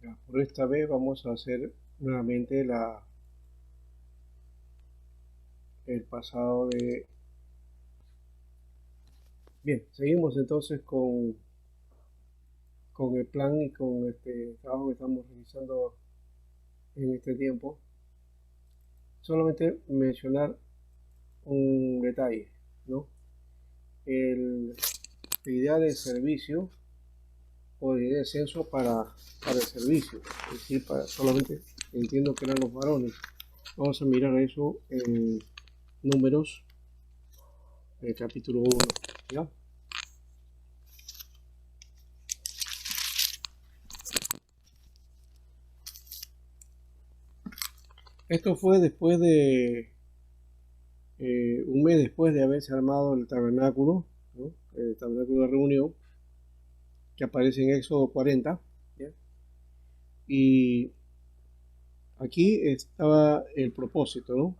Ya, por esta vez vamos a hacer nuevamente el pasado de... Bien, seguimos entonces con el plan y con este trabajo que estamos realizando en este tiempo. Solamente mencionar un detalle, ¿no? La idea de servicio o la idea de censo para el servicio, es decir, solamente entiendo que eran los varones. Vamos a mirar eso en Números, capítulo 1, ¿ya? Esto fue después de un mes después de haberse armado el tabernáculo, ¿no? El tabernáculo de reunión, que aparece en Éxodo 40, ¿ya? Y aquí estaba el propósito, ¿no?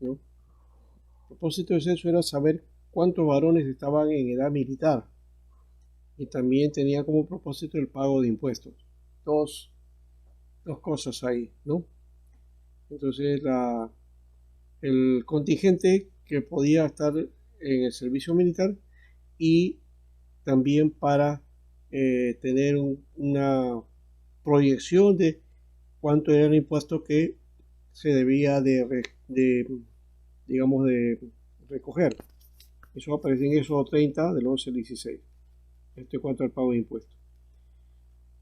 ¿No? El propósito de eso era saber cuántos varones estaban en edad militar y también tenía como propósito el pago de impuestos. Dos, dos cosas ahí, ¿no? Entonces el contingente que podía estar en el servicio militar y también para tener una proyección de cuánto era el impuesto que se debía digamos, de recoger. Eso aparece en Éxodo 30, del 11 al 16. Esto en cuanto al pago de impuestos.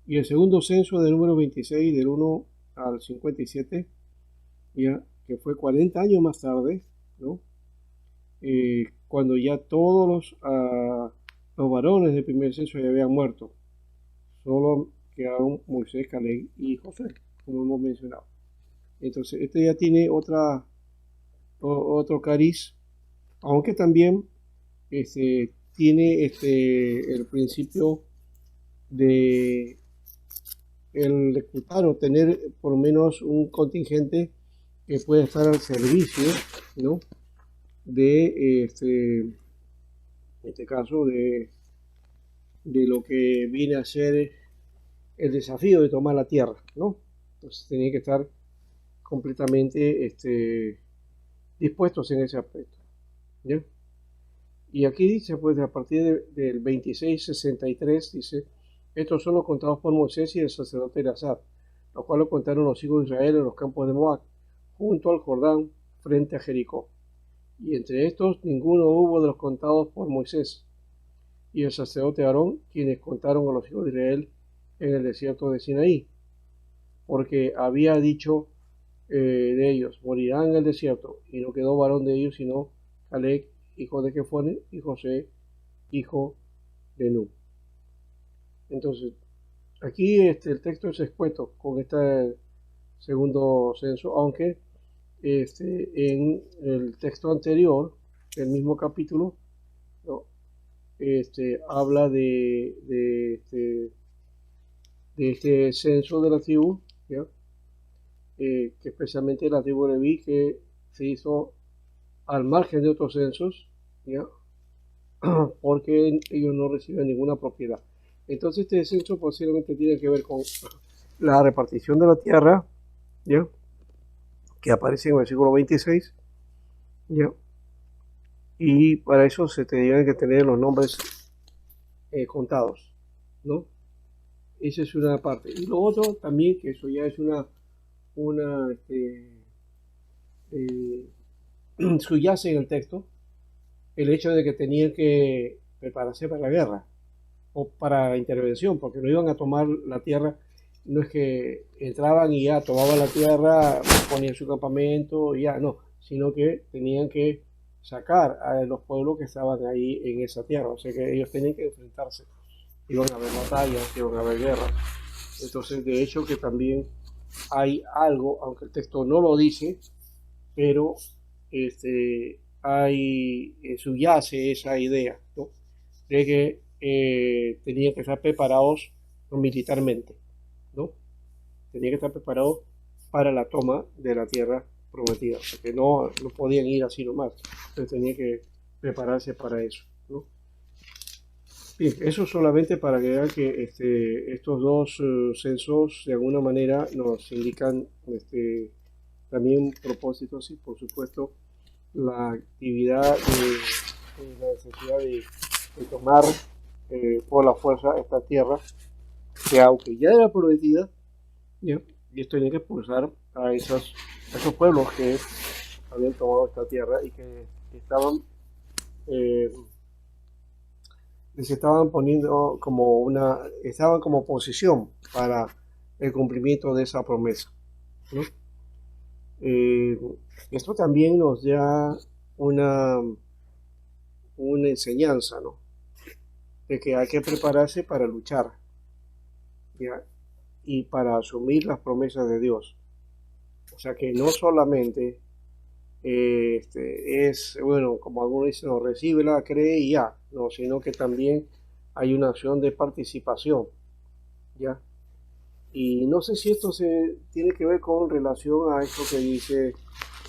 Y el segundo censo del número 26, del 1 al 57, ya, que fue 40 años más tarde, ¿no? Cuando ya todos los varones del primer censo ya habían muerto. Solo quedaron Moisés, Caleb y José, como hemos mencionado. Entonces, este ya tiene otro cariz, aunque también tiene el principio de el reclutar o tener por lo menos un contingente que pueda estar al servicio, ¿no? De en este caso de lo que viene a ser el desafío de tomar la tierra, ¿no? Entonces tenía que estar completamente dispuestos en ese aspecto, ¿ya? Y aquí dice, pues a partir del 26:63, dice, estos son los contados por Moisés y el sacerdote Eleazar, los cuales contaron los hijos de Israel en los campos de Moab, junto al Jordán, frente a Jericó. Y entre estos ninguno hubo de los contados por Moisés y el sacerdote Aarón, quienes contaron a los hijos de Israel en el desierto de Sinaí, porque había dicho de ellos, morirán en el desierto, y no quedó varón de ellos sino Caleb, hijo de Jefone, y José, hijo de Nun. Entonces, aquí el texto es escueto con este segundo censo, aunque en el texto anterior, el mismo capítulo, ¿no? Habla de este censo de la tribu, ¿ya? Que especialmente la tribu de Leví, que se hizo al margen de otros censos, ¿ya? Porque ellos no reciben ninguna propiedad. Entonces este censo posiblemente tiene que ver con la repartición de la tierra, ¿ya? Que aparece en el versículo 26, ¿ya? Y para eso se tendrían que tener los nombres contados, ¿no? Esa es una parte. Y lo otro también, que eso ya es una subyace en el texto, el hecho de que tenían que prepararse para la guerra o para la intervención, porque no iban a tomar la tierra, no es que entraban y ya tomaban la tierra, ponían su campamento y ya, no, sino que tenían que sacar a los pueblos que estaban ahí en esa tierra, o sea que ellos tenían que enfrentarse, iban a haber batallas, iban a haber guerras. Entonces, de hecho que también hay algo, aunque el texto no lo dice, pero subyace esa idea, ¿no? De que tenían que estar preparados militarmente, ¿no? Tenían que estar preparados para la toma de la tierra prometida, porque no podían ir así nomás, entonces tenían que prepararse para eso, ¿no? Bien, eso solamente para que vean que estos dos censos de alguna manera nos indican también propósitos y por supuesto la actividad y la necesidad de tomar por la fuerza esta tierra que aunque ya era prometida, ¿ya? Y esto tenía que expulsar a esos pueblos que habían tomado esta tierra y que estaban eh, les estaban poniendo como estaban como posición para el cumplimiento de esa promesa, ¿no? Eh, Esto también nos da una, una enseñanza, ¿no? De que hay que prepararse para luchar, ¿ya? Y para asumir las promesas de Dios. O sea que no solamente es, bueno, como algunos dicen, no, recíbela, cree y ya, no, sino que también hay una acción de participación, ¿ya? Y no sé si esto se tiene que ver con relación a esto que dice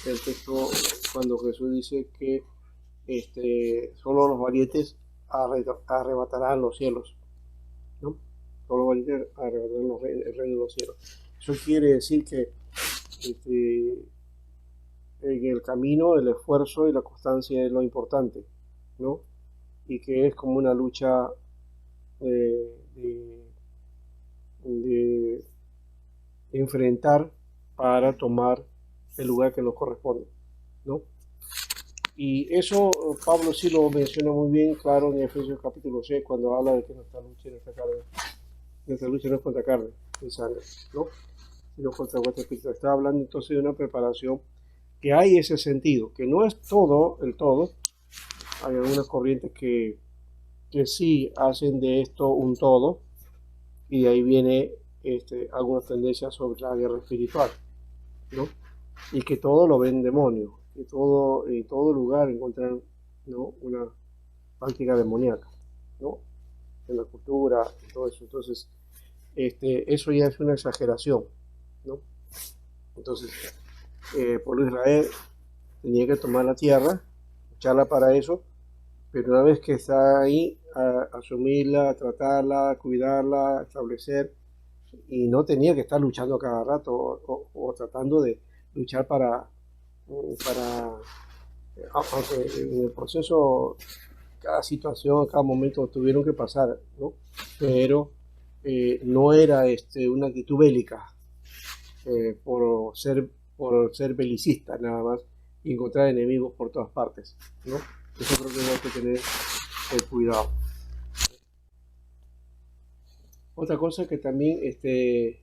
el texto cuando Jesús dice que solo los valientes arrebatarán los cielos, ¿no? Solo los valientes arrebatarán el reino de los cielos. Eso quiere decir que en el camino el esfuerzo y la constancia es lo importante, ¿no? Y que es como una lucha de, de enfrentar para tomar el lugar que nos corresponde, ¿no? Y eso Pablo sí lo menciona muy bien, claro, en Efesios capítulo 6, cuando habla de que nuestra lucha no es contra carne y sangre, ¿no? Sino contra vuestro espíritu. Está hablando entonces de una preparación que hay ese sentido, que no es todo el todo. Hay algunas corrientes que sí hacen de esto un todo, y de ahí viene algunas tendencias sobre la guerra espiritual, ¿no? Y que todo lo ven demonio, que todo, en todo lugar encuentran, ¿no?, una práctica demoníaca, ¿no? En la cultura y todo eso. Entonces, eso ya es una exageración, ¿no? Entonces, por Israel tenía que tomar la tierra, lucharla para eso, pero una vez que está ahí, asumirla, tratarla, cuidarla, establecer, y no tenía que estar luchando cada rato o tratando de luchar para, aunque en el proceso, cada situación, cada momento tuvieron que pasar, ¿no? Pero no era una actitud bélica por ser belicista nada más y encontrar enemigos por todas partes, ¿no? Eso creo que hay que tener cuidado. Otra cosa que también eh,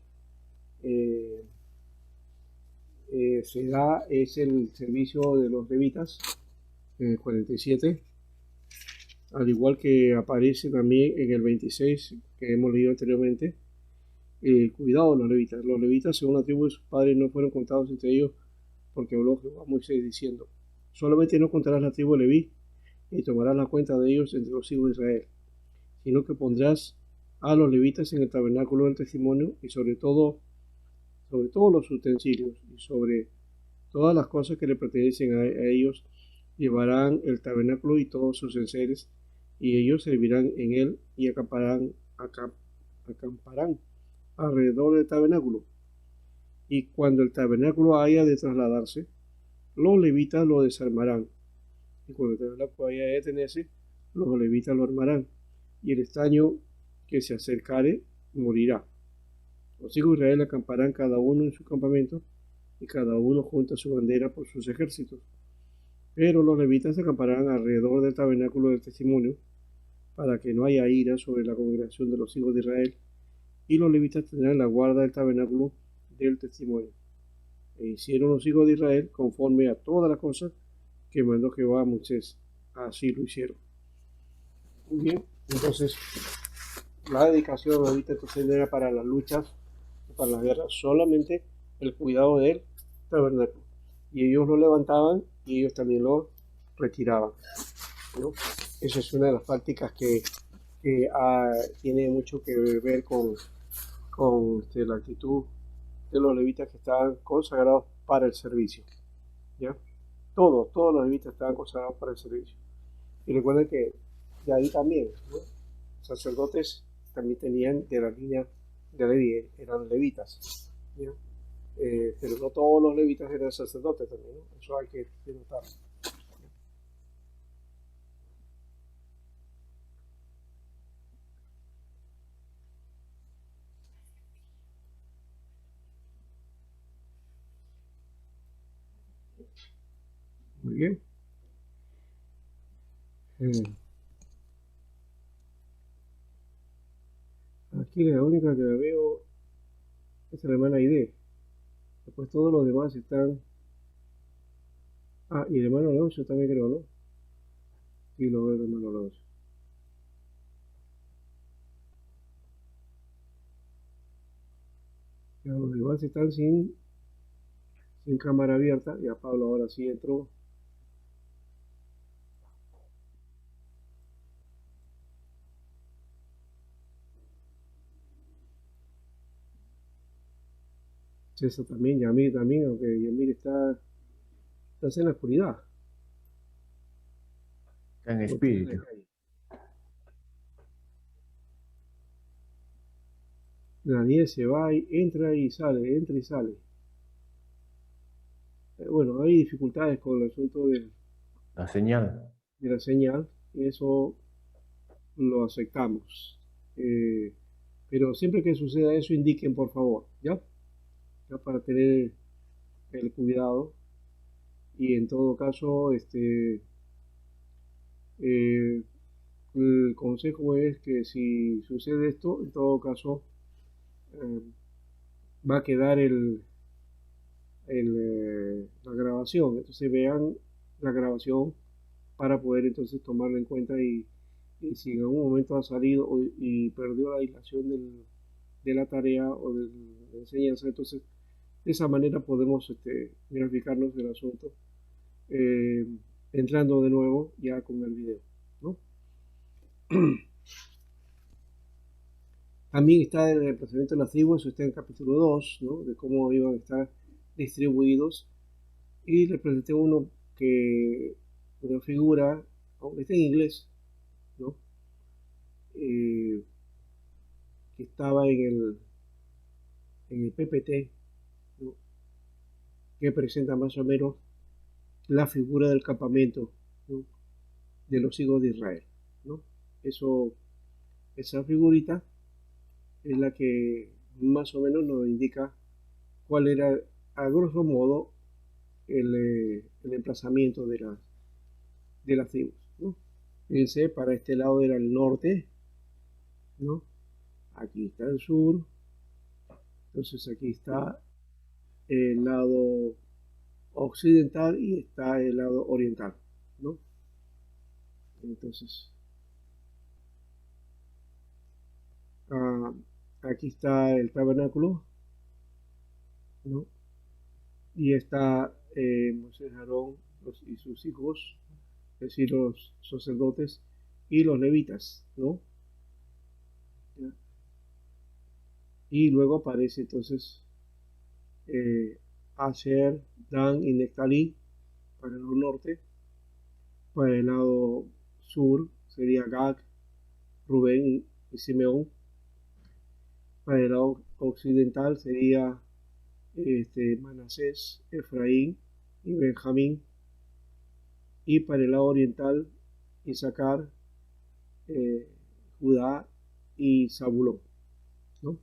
se da es el servicio de los levitas en el 47, al igual que aparece también en el 26 que hemos leído anteriormente. Cuidado de los levitas. Los levitas, según la tribu de sus padres, no fueron contados entre ellos, porque habló Jehová a Moisés diciendo: solamente no contarás la tribu de Leví, y tomarás la cuenta de ellos entre los hijos de Israel, sino que pondrás a los levitas en el tabernáculo del testimonio, y sobre todos los utensilios, y sobre todas las cosas que le pertenecen a ellos, llevarán el tabernáculo y todos sus enseres, y ellos servirán en él y acamparán alrededor del tabernáculo. Y cuando el tabernáculo haya de trasladarse, los levitas lo desarmarán. Y cuando el tabernáculo haya de detenerse, los levitas lo armarán. Y el extraño que se acercare morirá. Los hijos de Israel acamparán cada uno en su campamento, y cada uno junta su bandera por sus ejércitos. Pero los levitas acamparán alrededor del tabernáculo del testimonio, para que no haya ira sobre la congregación de los hijos de Israel, y los levitas tendrán la guarda del tabernáculo del testimonio. E hicieron los hijos de Israel conforme a todas las cosas que mandó Jehová a Moisés. Así lo hicieron. Muy bien, entonces la dedicación de los levitas entonces era para las luchas, para las guerras, solamente el cuidado del tabernáculo. Y ellos lo levantaban y ellos también lo retiraban, ¿no? Esa es una de las prácticas que tiene mucho que ver con la actitud de los levitas que estaban consagrados para el servicio, ¿ya? Todos los levitas estaban consagrados para el servicio. Y recuerden que de ahí también, ¿no?, sacerdotes también tenían de la línea de Leví, eran levitas, ¿ya? Pero no todos los levitas eran sacerdotes también, ¿no? Eso hay que notar. Muy bien. Aquí la única que veo es la hermana Aide. Después todos los demás están. Ah, y el hermano Alonso también creo, ¿no? Sí, lo veo el hermano Alonso. Ya, los demás están sin cámara abierta. Ya Pablo ahora sí entró. César también, Yamir también, aunque Yamir está en la oscuridad. En O está en la espíritu. calle. Daniel se va y entra y sale, entra y sale. Bueno, hay dificultades con el asunto La señal. de la señal, y eso lo aceptamos. Eh, pero siempre que suceda eso, indiquen por favor, ¿ya? Ya para tener el cuidado. Y en todo caso, el consejo es que si sucede esto, en todo caso, eh, va a quedar la grabación. Entonces vean la grabación para poder entonces tomarla en cuenta y si en algún momento ha salido y perdió la aislación de la tarea o de la enseñanza, entonces de esa manera podemos verificarnos el asunto eh, entrando de nuevo ya con el video, ¿no? También está el emplazamiento de las tribus, eso está en el capítulo 2, ¿no? De cómo iban a estar distribuidos. Y le presenté uno que una figura, aunque está en inglés, ¿no? Que estaba en el PPT, ¿no? Que presenta más o menos la figura del campamento, ¿no? De los hijos de Israel, ¿no? Esa figurita es la que más o menos nos indica cuál era, a grosso modo, el emplazamiento de las tribus, ¿no? Fíjense, para este lado era el norte, ¿no? Aquí está el sur, entonces aquí está el lado occidental y está el lado oriental, ¿no? Entonces, ah, aquí está el tabernáculo, ¿no? Y está Moisés, Aarón y sus hijos, es decir, los sacerdotes y los levitas, ¿no? ¿Ya? Y luego aparece entonces Asher, Dan y Neftalí para el lado norte. Para el lado sur sería Gad, Rubén y Simeón. Para el lado occidental sería Manasés, Efraín y Benjamín. Y para el lado oriental, Isaacar, eh, Judá y Zabulón, ¿no?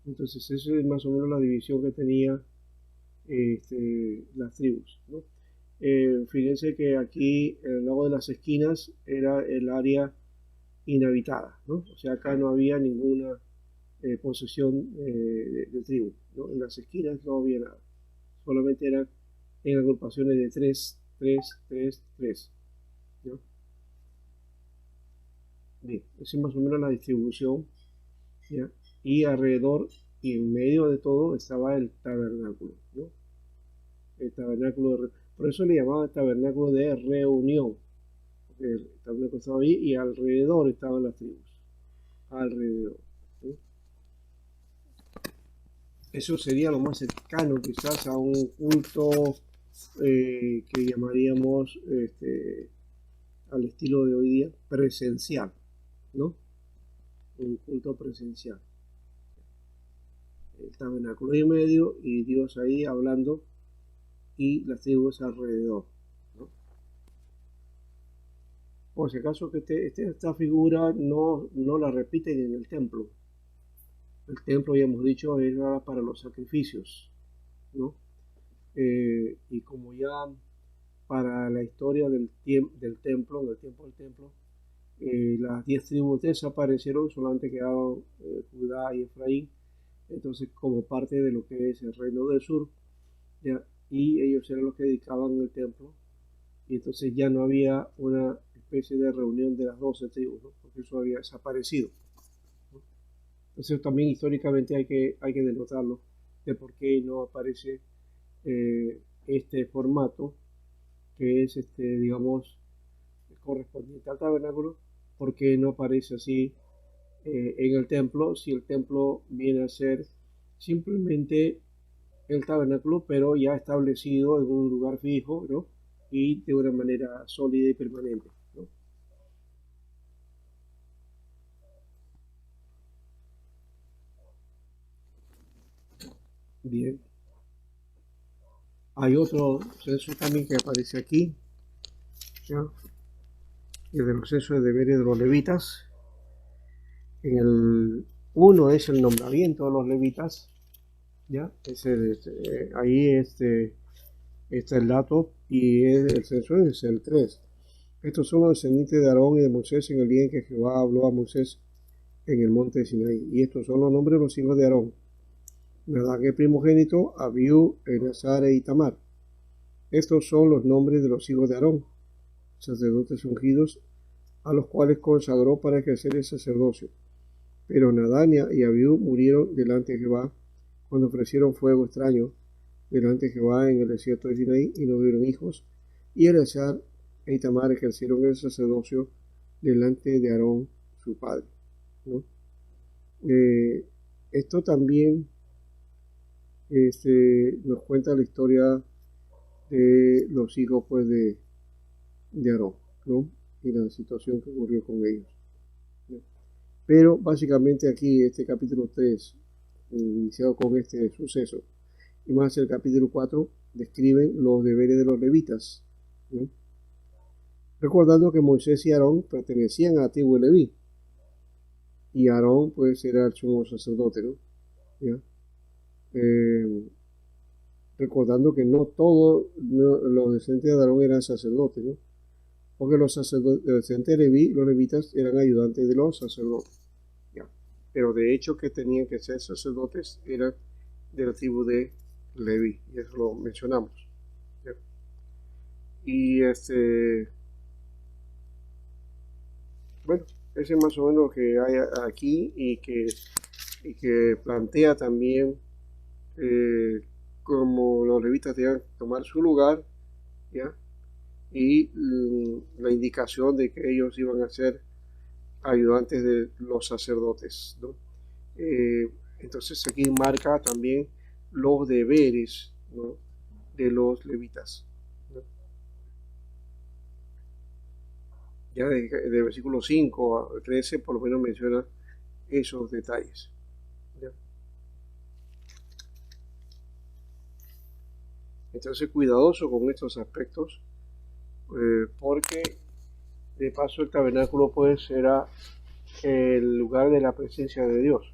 Entonces, esa es más o menos la división que tenía las tribus, ¿no? Fíjense que aquí, el lado de las esquinas, era el área inhabitada, ¿no? O sea, acá no había ninguna posesión de tribu, ¿no? En las esquinas no había nada, solamente eran en agrupaciones de 3, 3, 3, 3, ¿no? Bien, esa es más o menos la distribución, ¿ya? Y alrededor y en medio de todo estaba el tabernáculo, ¿no? El tabernáculo por eso le llamaban tabernáculo de reunión, porque el tabernáculo estaba ahí y alrededor estaban las tribus, alrededor, ¿no? Eso sería lo más cercano quizás a un culto que llamaríamos al estilo de hoy día presencial, ¿no? un culto presencial. El tabernáculo en medio y Dios ahí hablando y las tribus alrededor, ¿no? Por si acaso que esta figura no la repiten en el templo. El templo, ya hemos dicho, era para los sacrificios, ¿no? Y como ya para la historia del templo, en el tiempo del templo, las 10 tribus desaparecieron, solamente quedaron Judá y Efraín, entonces como parte de lo que es el reino del sur, ¿ya? Y ellos eran los que dedicaban el templo, y entonces ya no había una especie de reunión de las 12 tribus, ¿no? Porque eso había desaparecido, ¿no? Entonces también históricamente hay que denotarlo de por qué no aparece este formato que es, digamos, correspondiente al tabernáculo, porque no aparece así en el templo, si el templo viene a ser simplemente el tabernáculo, pero ya establecido en un lugar fijo, ¿no? Y de una manera sólida y permanente, ¿no? Bien. Hay otro censo también que aparece aquí, ¿ya? Y de los censos de deberes de los levitas. En el 1 es el nombramiento de los levitas, ¿ya? Ahí está el dato y el censo es el 3. Estos son los descendientes de Aarón y de Moisés en el día en que Jehová habló a Moisés en el monte de Sinaí. Y estos son los nombres de los hijos de Aarón: Nadab el primogénito, Abiú, Eleazar e Itamar. Estos son los nombres de los hijos de Aarón, sacerdotes ungidos, a los cuales consagró para ejercer el sacerdocio. Pero Nadab y Abiú murieron delante de Jehová cuando ofrecieron fuego extraño delante de Jehová en el desierto de Sinaí, y no tuvieron hijos. Y Eleazar e Itamar ejercieron el sacerdocio delante de Aarón su padre, ¿no? Esto también nos cuenta la historia de los hijos, pues, de Aarón, ¿no? Y la situación que ocurrió con ellos, ¿no? Pero básicamente aquí este capítulo 3, iniciado con este suceso, y más el capítulo 4, describen los deberes de los levitas, ¿no? Recordando que Moisés y Aarón pertenecían a la tribu de Leví, y Aarón pues era el sumo sacerdote, ¿no? ¿Ya? Recordando que no todos los descendientes de Aarón eran sacerdotes, ¿no? Porque los descendientes de Leví, los levitas, eran ayudantes de los sacerdotes, ¿ya? Pero de hecho que tenían que ser sacerdotes eran de la tribu de Leví, y eso lo mencionamos, ¿ya? Y bueno, ese es más o menos lo que hay aquí, y que plantea también como los levitas deben tomar su lugar, ¿ya? Y la indicación de que ellos iban a ser ayudantes de los sacerdotes, ¿no? Entonces aquí marca también los deberes, ¿no?, de los levitas, ¿no? Ya de versículo 5 a 13 por lo menos menciona esos detalles, ¿ya? Entonces cuidadoso con estos aspectos, porque de paso el tabernáculo pues era el lugar de la presencia de Dios,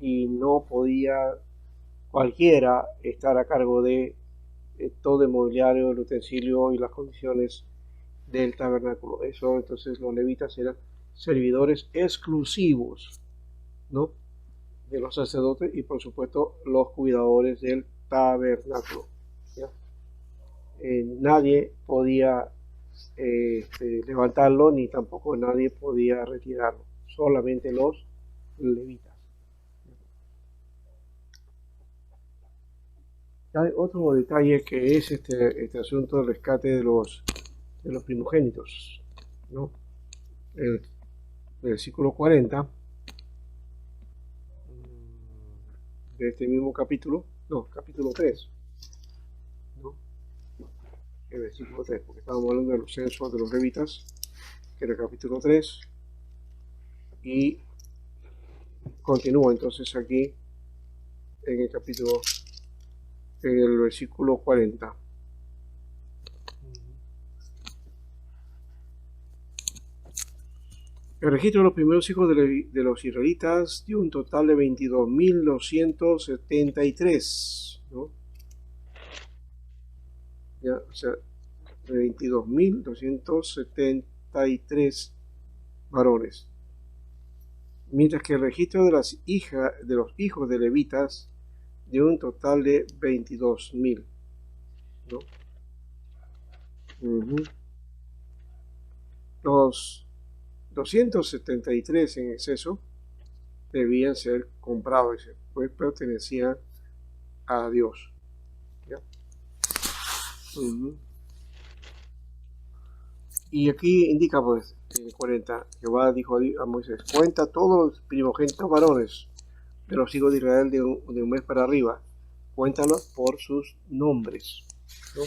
y no podía cualquiera estar a cargo de todo el mobiliario, el utensilio y las condiciones del tabernáculo. Eso, entonces los levitas eran servidores exclusivos, ¿no?, de los sacerdotes, y por supuesto los cuidadores del tabernáculo, ¿ya? Nadie podía levantarlo, ni tampoco nadie podía retirarlo, solamente los levitas. Hay otro detalle que es este asunto del rescate de los primogénitos, ¿no? El versículo 40 de este mismo capítulo, no, capítulo 3, ¿no? El versículo 3, porque estábamos hablando de los censos de los levitas, que era el capítulo 3, y continúa entonces aquí en el capítulo, en el versículo 40. El registro de los primeros hijos de los israelitas dio un total de 22.273, ¿no? Ya, o sea, de 22.273 varones. Mientras que el registro de las hijas de los hijos de levitas dio un total de 22.000, ¿no? Los 273 en exceso debían ser comprados, pues pertenecían a Dios. ¿Ya? Y aquí indica, pues, en 40, Jehová dijo a Moisés: cuenta todos los primogénitos varones de los hijos de Israel de un mes para arriba, cuéntalos por sus nombres, ¿no?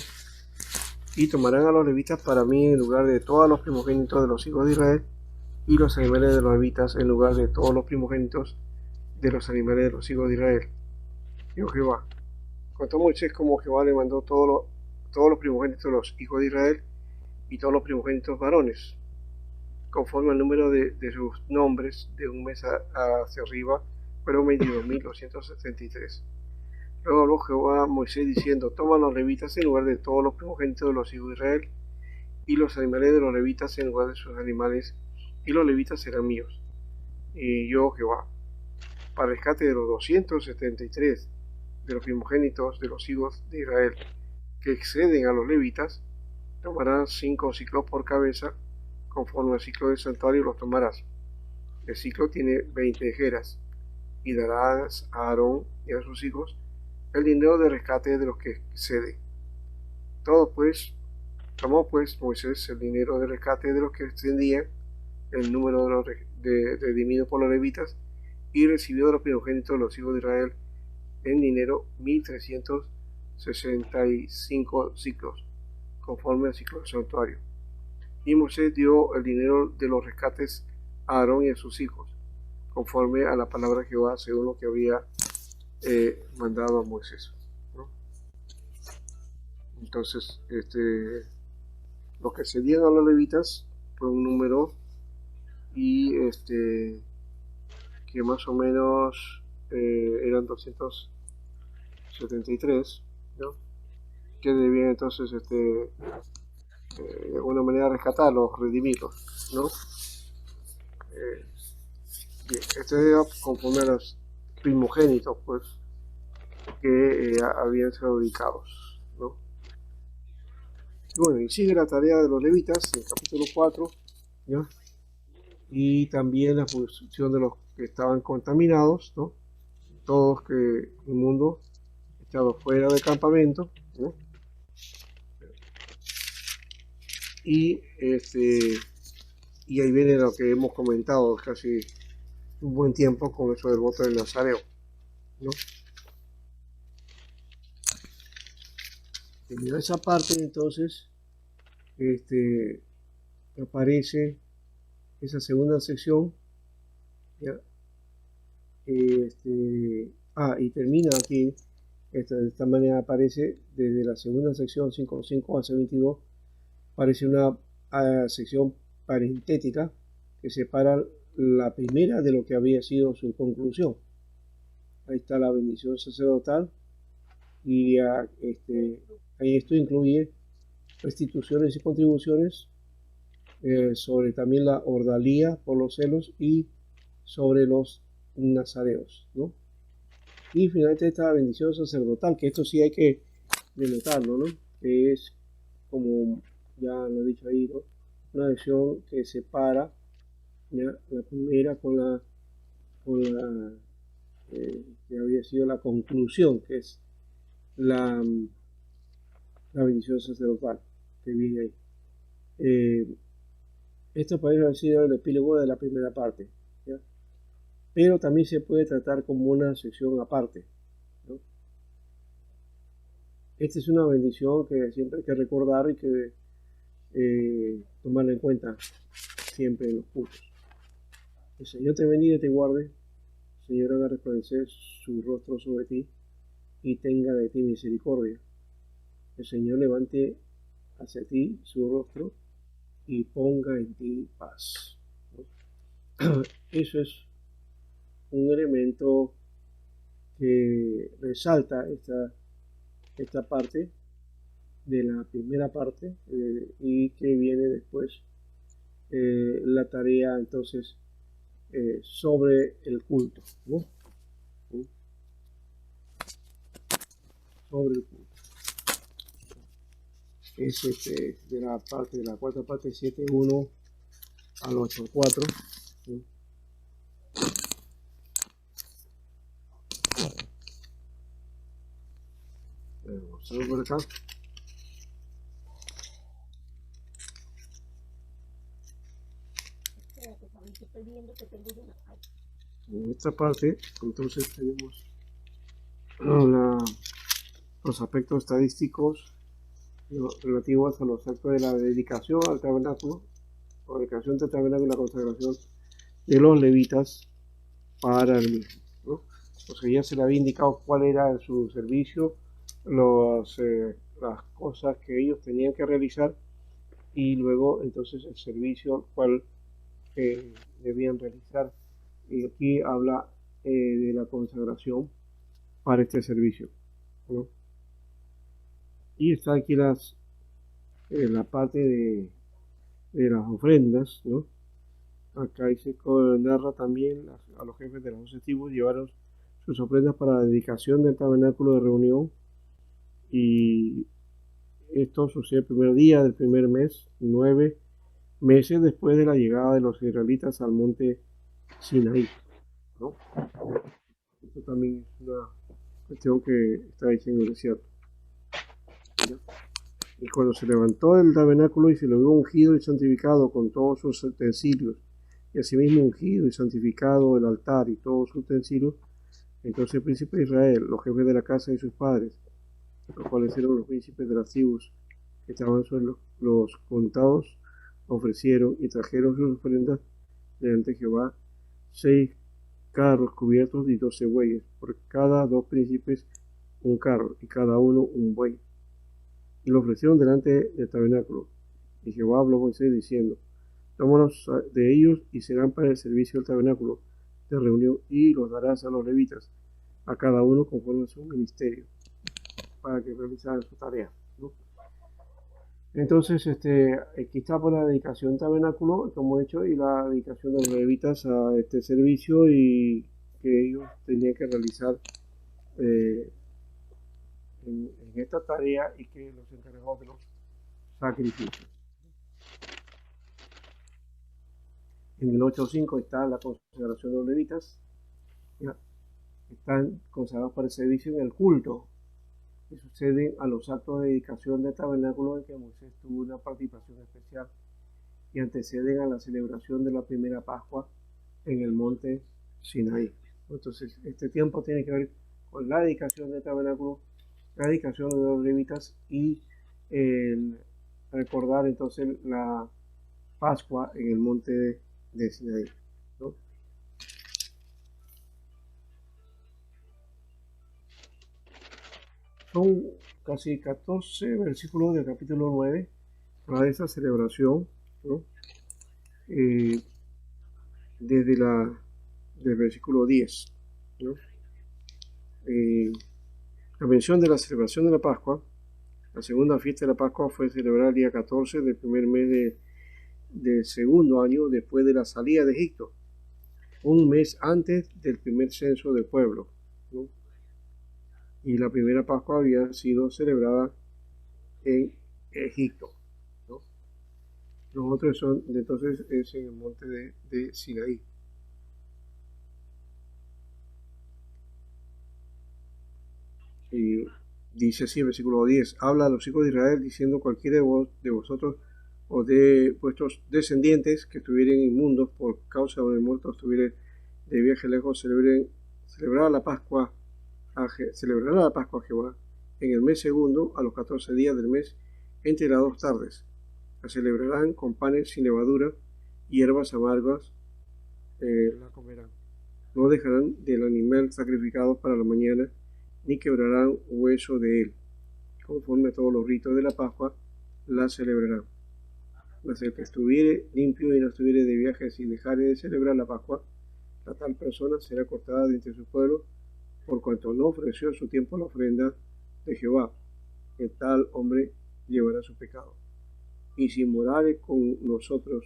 Y tomarán a los levitas para mí en lugar de todos los primogénitos de los hijos de Israel, y los animales de los levitas en lugar de todos los primogénitos de los animales de los hijos de Israel. Dijo Jehová. Contó Moisés como Jehová le mandó todos los primogénitos de los hijos de Israel y todos los primogénitos varones, conforme al número de sus nombres, de un mes hacia arriba, fueron 22.273. Luego habló Jehová a Moisés diciendo: toma los levitas en lugar de todos los primogénitos de los hijos de Israel, y los animales de los levitas en lugar de sus animales, y los levitas serán míos. Y yo, Jehová, para rescate de los 273 de los primogénitos de los hijos de Israel que exceden a los levitas, tomarás 5 ciclos por cabeza, conforme al ciclo del santuario los tomarás. El ciclo tiene 20 ejeras, y darás a Aarón y a sus hijos el dinero de rescate de los que exceden. Tomó pues Moisés el dinero de rescate de los que excedían el número de los redimidos por los levitas, y recibió de los primogénitos de los hijos de Israel en dinero 1.365 ciclos, conforme al ciclo del santuario. Y Moisés dio el dinero de los rescates a Aarón y a sus hijos, conforme a la palabra de Jehová, según lo que había mandado a Moisés, ¿no? Entonces, los que cedían a los levitas fue un número, y que más o menos eran 273, ¿no? Que debían entonces de alguna manera rescatarlos, redimirlos, ¿no? Bien, era conforme a los primogénitos, pues, que habían sido dedicados, ¿no? Y bueno, y sigue la tarea de los levitas en el capítulo 4, ¿ya? Y también la purificación de los que estaban contaminados, ¿no? Todos que el mundo estaba fuera del campamento, ¿no? Y y ahí viene lo que hemos comentado casi un buen tiempo con eso del voto del Nazareo, ¿no? Terminada esa parte, entonces aparece esa segunda sección, ¿ya? Y termina aquí, de esta manera aparece desde la segunda sección 5.5 a 22, aparece una sección parentética que separa la primera de lo que había sido su conclusión. Ahí está la bendición sacerdotal, y ahí esto incluye restituciones y contribuciones, sobre también la ordalía por los celos y sobre los nazareos, ¿no? Y finalmente esta bendición sacerdotal, que esto sí hay que denotarlo, ¿no? Que es, como ya lo he dicho ahí, ¿no? Una versión que separa, ¿ya?, la primera con la que había sido la conclusión, que es la bendición sacerdotal, que viene ahí. Esto parece haber sido el epílogo de la primera parte, ¿ya? Pero también se puede tratar como una sección aparte, ¿no? Esta es una bendición que siempre hay que recordar y que tomarla en cuenta siempre en los cultos. El Señor te bendiga y te guarde. Señor haga resplandecer su rostro sobre ti y tenga de ti misericordia. El Señor levante hacia ti su rostro y ponga en ti paz. Eso es un elemento que resalta esta parte de la primera parte y que viene después la tarea entonces sobre el culto, ¿no? Sobre el culto. Es de la parte de la cuarta parte 7.1 al 8.4. ¿Sí? Vamos a ver por acá. En esta parte entonces tenemos los aspectos estadísticos relativos a los actos de la dedicación al tabernáculo, la dedicación del tabernáculo y la consagración de los levitas para el mismo, ¿no? O sea, ya se le había indicado cuál era su servicio, las cosas que ellos tenían que realizar y luego entonces el servicio cual debían realizar. Y aquí habla de la consagración para este servicio, ¿no? Y está aquí la parte de las ofrendas, ¿no? Acá se narra también a los jefes de los 12 tribus llevaron sus ofrendas para la dedicación del tabernáculo de reunión, y esto sucede el primer día del primer mes, 9 meses después de la llegada de los israelitas al monte Sinaí, ¿no? Esto también es una cuestión que está hecha en el desierto. ¿Ya? Y cuando se levantó el tabernáculo y se lo vio ungido y santificado con todos sus utensilios, y asimismo ungido y santificado el altar y todos sus utensilios, entonces el príncipe de Israel, los jefes de la casa y sus padres, los cuales eran los príncipes de las tribus que estaban sobre los contados, ofrecieron y trajeron sus ofrendas delante de Jehová 6 carros cubiertos y 12 bueyes, por cada 2 príncipes un carro y cada uno un buey. Y lo ofrecieron delante del tabernáculo. Y Jehová habló a Moisés diciendo: tómalos de ellos y serán para el servicio del tabernáculo de reunión, y los darás a los levitas, a cada uno conforme a su ministerio, para que realizaran su tarea, ¿no? Entonces, aquí está por la dedicación del tabernáculo, como he dicho, y la dedicación de los levitas a este servicio, y que ellos tenían que realizar en esta tarea, y que los encargados de los sacrificios. En el 8.5 está la consagración de los levitas, ¿ya? Están consagrados para el servicio en el culto, que suceden a los actos de dedicación del tabernáculo en que Moisés tuvo una participación especial, y anteceden a la celebración de la primera Pascua en el monte Sinaí. Entonces, este tiempo tiene que ver con la dedicación del tabernáculo, la dedicación de los levitas y recordar entonces la Pascua en el monte de Sinaí, ¿no? Son casi 14 versículos del capítulo 9 para esa celebración, ¿no? Desde del versículo 10, ¿no? La mención de la celebración de la Pascua. La segunda fiesta de la Pascua fue celebrada el día 14 del primer mes del segundo año después de la salida de Egipto, un mes antes del primer censo del pueblo, ¿no? Y la primera Pascua había sido celebrada en Egipto, ¿no? Los otros son, entonces, es en el monte de Sinaí. Y dice así el versículo 10: habla a los hijos de Israel diciendo: cualquiera de vosotros o de vuestros descendientes que estuvieren inmundos por causa de muertos, estuvieren de viaje lejos, celebrará la Pascua a Jehová en el mes segundo, a los 14 días del mes, entre las 2 tardes. La celebrarán con panes sin levadura, hierbas amargas la comerán. No dejarán del animal sacrificado para la mañana, ni quebrarán hueso de él. Conforme a todos los ritos de la Pascua, la celebrarán. Mas el que estuviere limpio y no estuviere de viaje sin dejar de celebrar la Pascua, la tal persona será cortada de entre su pueblo, por cuanto no ofreció a su tiempo la ofrenda de Jehová. El tal hombre llevará su pecado. Y si morare con vosotros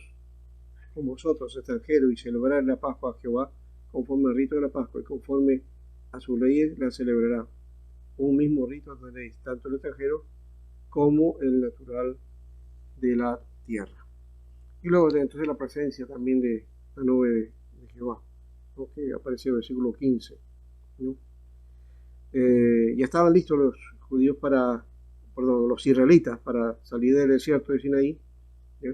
extranjeros, y celebrar la Pascua a Jehová, conforme al rito de la Pascua y conforme a sus leyes, la celebrará. Un mismo rito tenéis, tanto el extranjero como el natural de la tierra. Y luego entonces la presencia también de la nube de Jehová, ¿no? Que aparece en el versículo 15, ¿no? Ya estaban listos los judíos los israelitas para salir del desierto de Sinaí, ¿ya?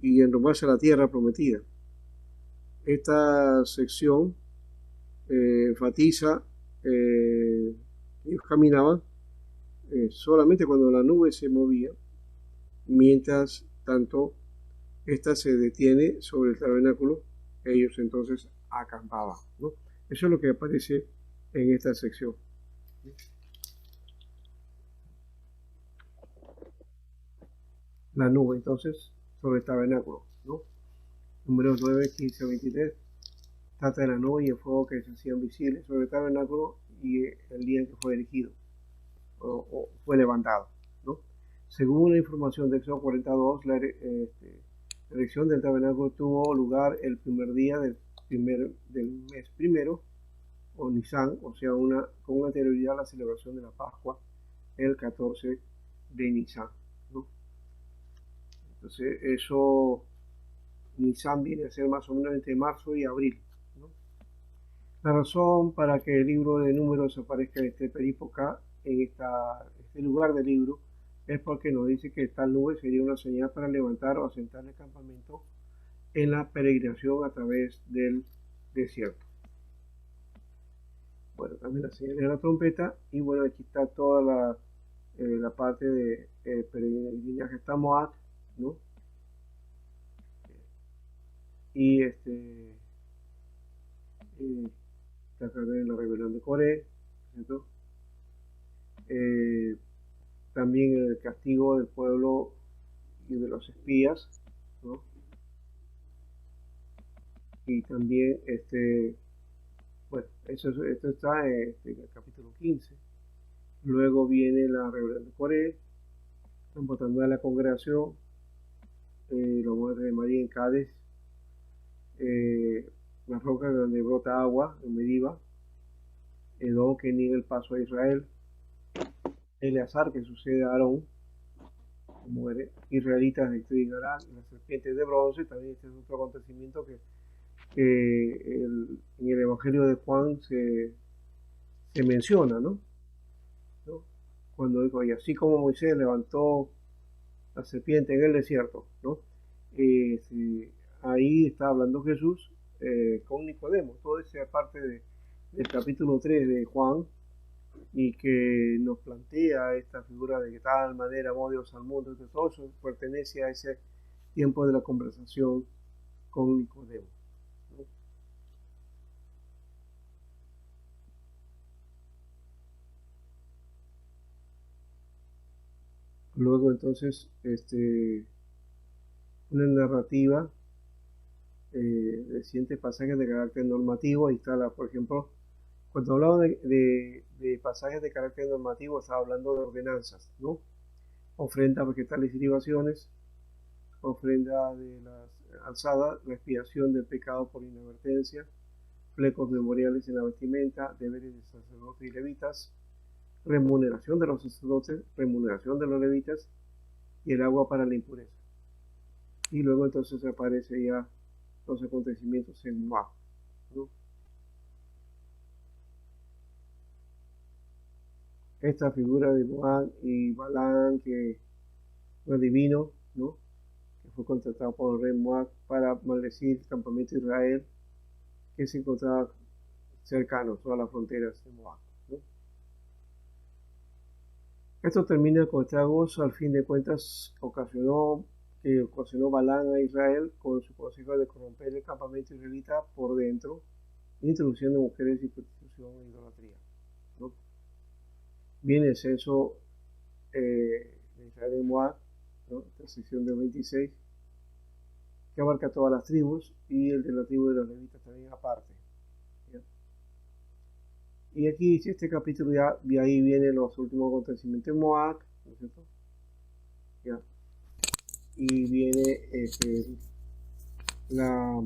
Y enrumbarse a la tierra prometida. Esta sección enfatiza ellos caminaban solamente cuando la nube se movía, mientras tanto esta se detiene sobre el tabernáculo, ellos entonces acampaban, ¿no? Eso es lo que aparece en esta sección. La nube entonces sobre el tabernáculo, ¿no? Números 9, 15, 23. Trata de la nube y el fuego que se hacían visibles sobre el tabernáculo y el día en que fue erigido o fue levantado, ¿no? Según la información de Éxodo 42, la erección del tabernáculo tuvo lugar el primer día del mes primero, o Nisan, o sea, con anterioridad a la celebración de la Pascua, el 14 de Nisan, ¿no? Entonces, eso, Nisan viene a ser más o menos entre marzo y abril, ¿no? La razón para que el libro de Números aparezca en este perípoca, en este lugar del libro, es porque nos dice que tal nube sería una señal para levantar o asentar el campamento en la peregrinación a través del desierto. Bueno, también la señal de la trompeta, y bueno, aquí está toda la parte de peregrinaje hasta Moab, ¿no? Y también la rebelión de Coré, ¿cierto? También el castigo del pueblo y de los espías, ¿no? Y también bueno, esto está en el capítulo 15. Luego viene la rebelión de Coré, botando a la congregación, la muerte de María en Cádiz, la roca donde brota agua en Mediba, Edom que niega el paso a Israel, Eleazar que sucede a Aarón, que muere, israelitas destruirán las serpientes de bronce. También este es otro acontecimiento que en el Evangelio de Juan se menciona, ¿no? Cuando dijo, y así como Moisés levantó la serpiente en el desierto, ¿no? Ahí está hablando Jesús con Nicodemo. Todo eso es parte del capítulo 3 de Juan, y que nos plantea esta figura de que tal manera amó Dios al mundo. Entonces, todo eso pertenece a ese tiempo de la conversación con Nicodemo, ¿no? Luego entonces una narrativa de siguientes pasajes de carácter normativo. Ahí está, por ejemplo, cuando hablamos de pasajes de carácter normativo, estaba hablando de ordenanzas, ¿no? Ofrendas vegetales y libaciones, ofrenda de las alzadas, la expiación del pecado por inadvertencia, flecos memoriales en la vestimenta, deberes de sacerdotes y levitas, remuneración de los sacerdotes, remuneración de los levitas, y el agua para la impureza. Y luego entonces aparece ya los acontecimientos en Moab, ¿no? Esta figura de Moab y Balán, que fue divino, ¿no? Que fue contratado por el rey Moab para maldecir el campamento de Israel, que se encontraba cercano a todas las fronteras de Moab, ¿no? Esto termina con estragos. Al fin de cuentas ocasionó Balán a Israel con su consejo de corromper el campamento israelita por dentro introducción de mujeres y prostitución e idolatría, ¿no? Viene el censo de Israel de Moab, ¿no? Esta sección del 26, que abarca todas las tribus, y el de la tribu de los levitas también aparte, ¿ya? Y aquí dice este capítulo, ya de ahí vienen los últimos acontecimientos de Moab, ¿no es cierto? ¿Ya? Y viene la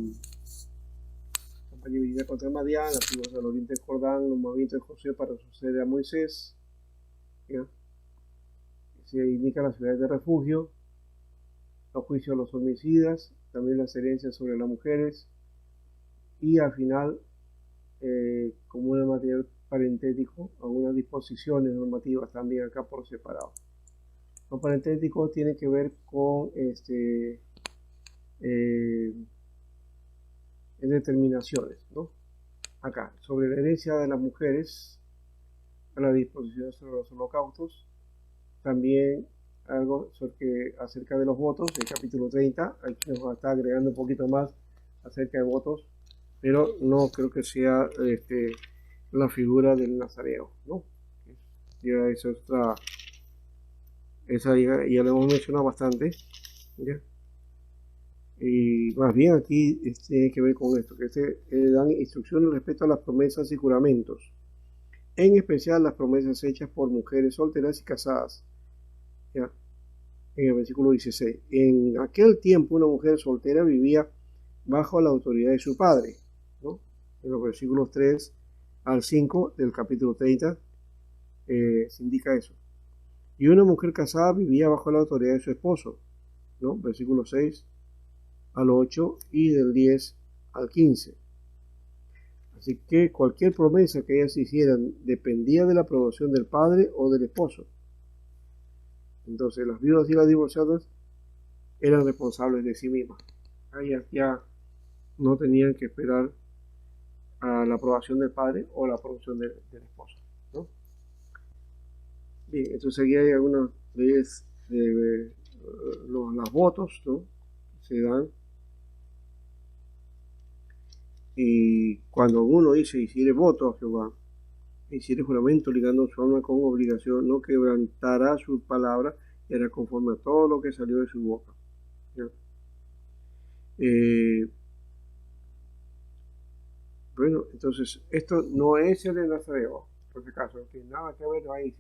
campaña militar contra Madián, las tribus del oriente del Jordán, los movimientos de José para suceder a Moisés, ¿ya? Se indican las ciudades de refugio, los juicios a los homicidas, también las herencias sobre las mujeres, y al final, como un material parentético, algunas disposiciones normativas también acá por separado. Lo parentético tiene que ver con determinaciones, ¿no? Acá, sobre la herencia de las mujeres, las disposiciones sobre los holocaustos, también algo acerca de los votos, el capítulo 30, aquí nos está agregando un poquito más acerca de votos, pero no creo que sea la figura del nazareo, ¿no? Ya esa es otra, esa ya la hemos mencionado bastante, ¿ya? Y más bien aquí tiene que ver con esto, que dan instrucciones respecto a las promesas y juramentos, en especial las promesas hechas por mujeres solteras y casadas, ¿ya? En el versículo 16, en aquel tiempo una mujer soltera vivía bajo la autoridad de su padre, ¿no? En los versículos 3 al 5 del capítulo 30 se indica eso. Y una mujer casada vivía bajo la autoridad de su esposo, ¿no? Versículo 6 al 8 y del 10 al 15. Así que cualquier promesa que ellas hicieran dependía de la aprobación del padre o del esposo. Entonces las viudas y las divorciadas eran responsables de sí mismas. Ellas ya no tenían que esperar a la aprobación del padre o la aprobación del esposo, ¿no? Bien, entonces aquí hay algunas leyes de los votos, ¿no? Se dan. Y cuando uno dice, hiciere voto a Jehová, hiciere juramento ligando su alma con obligación, no quebrantará su palabra y hará conforme a todo lo que salió de su boca, ¿ya? Bueno, entonces esto no es el de Nazareo, por si acaso, no tiene nada que ver, ahí,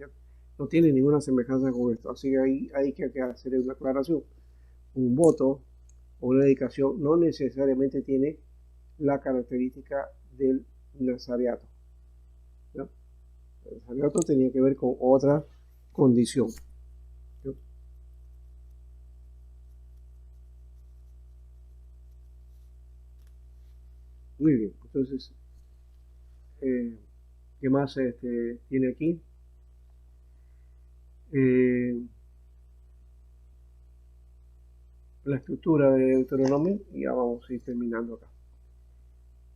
no tiene ninguna semejanza con esto, así que ahí hay que hacer una aclaración. Un voto o una dedicación no necesariamente tiene la característica del nazareato, ¿no? El nazareato tenía que ver con otra condición, ¿no? Muy bien, entonces, ¿qué más tiene aquí? La estructura de Deuteronomio, y ya vamos a ir terminando acá.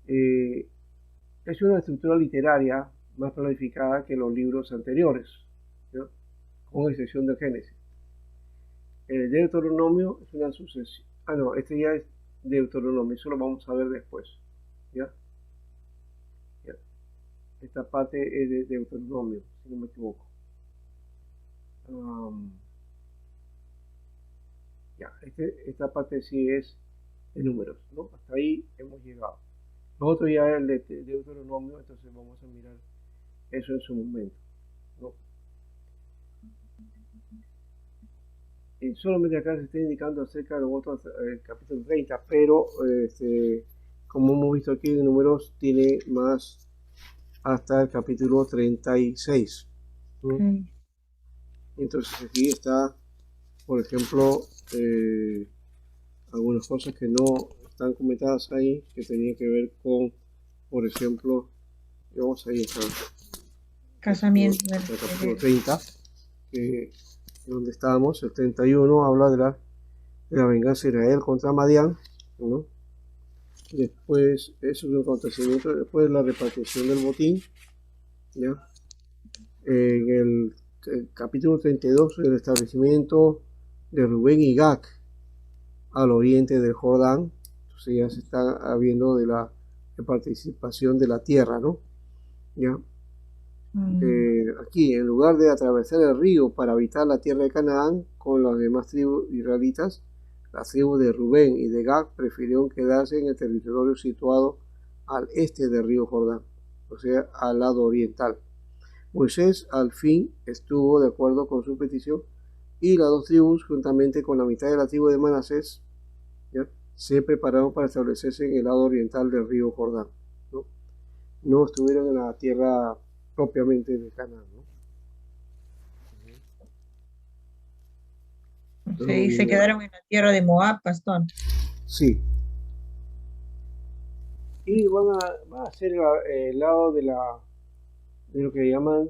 Es una estructura literaria más planificada que los libros anteriores, ¿no? Con excepción de Génesis. El Deuteronomio es una sucesión. Ah, no, este ya es Deuteronomio, eso lo vamos a ver después, ¿ya? ¿Ya? Esta parte es de Deuteronomio, si no me equivoco. Ya, esta parte sí es de números, ¿no? Hasta ahí hemos llegado. Lo otro ya es el de Deuteronomio, entonces vamos a mirar eso en su momento, ¿no? Y solamente acá se está indicando acerca de los votos del capítulo 30, pero como hemos visto aquí, de números tiene más hasta el capítulo 36, ¿no? Okay. Entonces aquí está, por ejemplo, algunas cosas que no están comentadas ahí, que tenían que ver con, por ejemplo, vamos a ir hasta casamiento. El capítulo 30, donde estábamos, el 31 habla de la venganza de Israel contra Madián, ¿no? Después, eso es un acontecimiento, después la repartición del botín, ¿ya? En el capítulo 32, el establecimiento de Rubén y Gad al oriente del Jordán. Entonces ya se está habiendo de la de participación de la tierra, ¿no? ¿Ya? Aquí, en lugar de atravesar el río para habitar la tierra de Canaán con las demás tribus israelitas, las tribus de Rubén y de Gad prefirieron quedarse en el territorio situado al este del río Jordán, o sea, al lado oriental. Moisés al fin estuvo de acuerdo con su petición y las dos tribus, juntamente con la mitad de la tribu de Manasés, ¿ya?, se prepararon para establecerse en el lado oriental del río Jordán, ¿no? No estuvieron en la tierra propiamente de Canaán, ¿no? Sí, se quedaron en la tierra de Moab, pastor. Sí. Y van a hacer el lado de lo que llaman,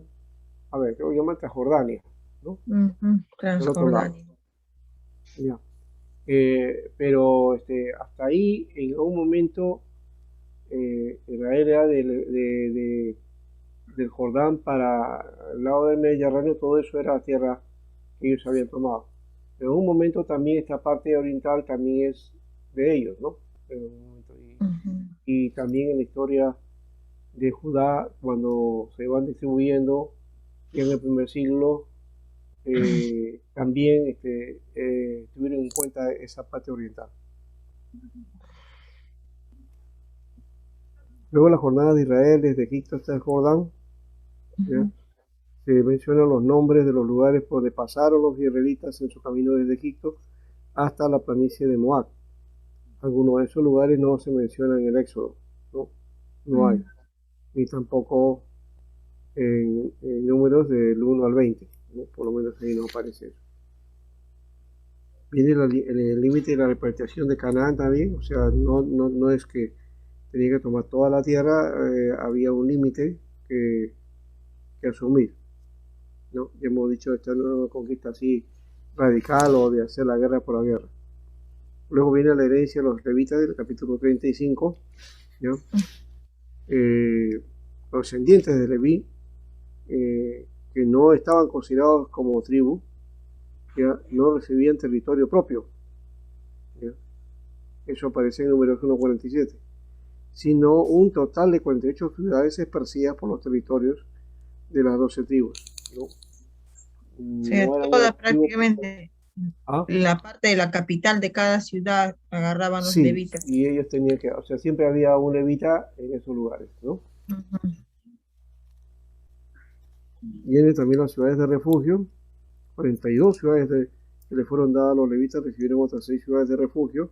a ver, que lo llaman Transjordania, ¿no? Transjordania. Ya. Pero hasta ahí, en algún momento, Israel era del Jordán para el lado del Mediterráneo, todo eso era tierra que ellos habían tomado. Pero en un momento también esta parte oriental también es de ellos, ¿no? Y también en la historia de Judá, cuando se van distribuyendo, ya en el primer siglo, también tuvieron en cuenta esa parte oriental. Luego la jornada de Israel desde Egipto hasta el Jordán, ¿ya? Se mencionan los nombres de los lugares por donde pasaron los israelitas en su camino desde Egipto hasta la planicie de Moab. Algunos de esos lugares no se mencionan en el Éxodo, no hay, ni tampoco en números del 1 al 20, ¿no? Por lo menos ahí no aparece eso. Viene el límite de la repartición de Canaán también, o sea, no es que tenía que tomar toda la tierra, había un límite que asumir, ¿no? Ya hemos dicho, esta no es una conquista así radical o de hacer la guerra por la guerra. Luego viene la herencia de los levitas del capítulo 35, ¿ya? Los descendientes de Leví, que no estaban considerados como tribu, ya no recibían territorio propio, ¿ya? Eso aparece en Números 1:47, sino un total de 48 ciudades esparcidas por los territorios de las 12 tribus, ¿no? Sí, toda prácticamente la parte de la capital de cada ciudad agarraban los levitas. Y ellos tenían que, o sea, siempre había un levita en esos lugares, ¿no? Vienen también las ciudades de refugio, 42 ciudades que le fueron dadas a los levitas, recibieron otras 6 ciudades de refugio,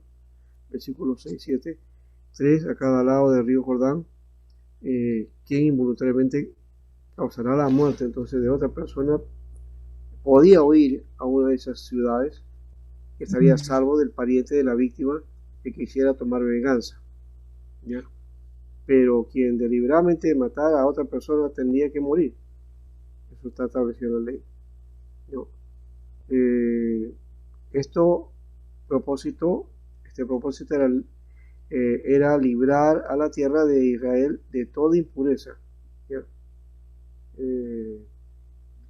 versículos 6 y 7, 3 a cada lado del río Jordán, quien involuntariamente causará la muerte entonces de otra persona podía huir a una de esas ciudades, que estaría a salvo del pariente de la víctima que quisiera tomar venganza, ¿ya? Pero quien deliberadamente matara a otra persona tendría que morir. Eso está establecido en la ley, ¿no? Este propósito era librar a la tierra de Israel de toda impureza, ¿ya?